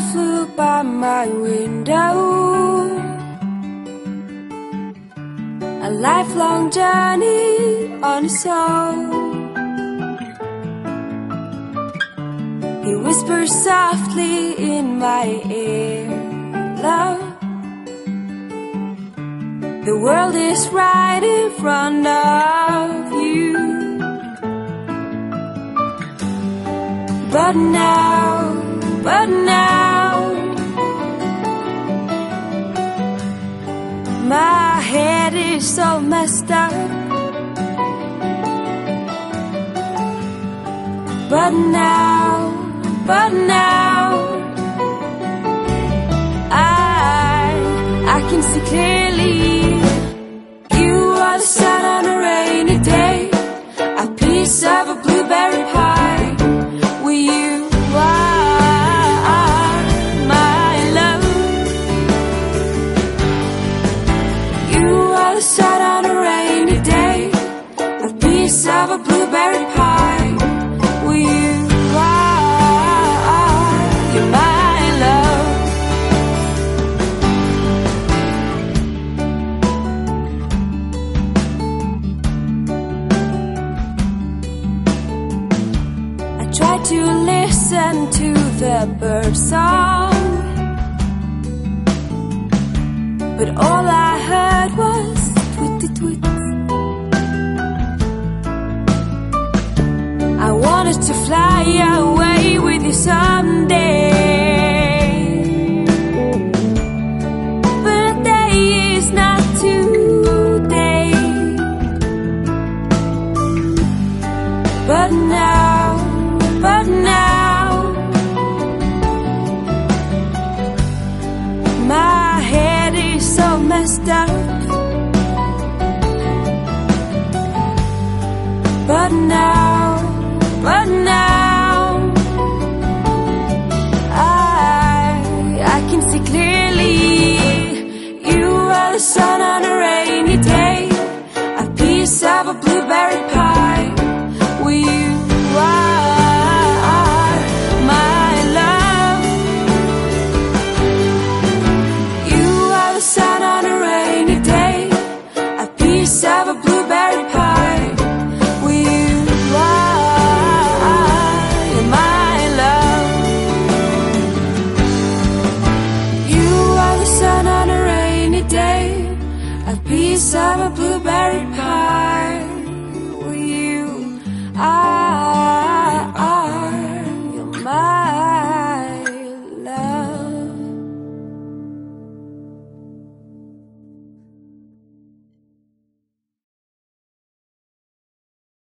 bird flew by my window. A lifelong journey on its own. He whispers softly in my ear, love, the world is right in front of you. But now, my head is so messed up. But now I can see clearly. You are the sun on a rainy day, a piece of a blueberry pie. Will you are my love? You are the sun on a rainy day, a piece of a blueberry pie. Will you you're my love. I tried to listen to the bird song, but all I heard was tweet. I wanted to fly away with you someday, but the day is not today. But now my head is so messed up. But now I can see clearly. You are the sun on a rainy day, a piece of a blueberry pie. Will you are my love? You are the sun on a rainy day, a piece of a blueberry pie. Will you are my love? You are the sun on a rainy day, a piece of a blueberry pie.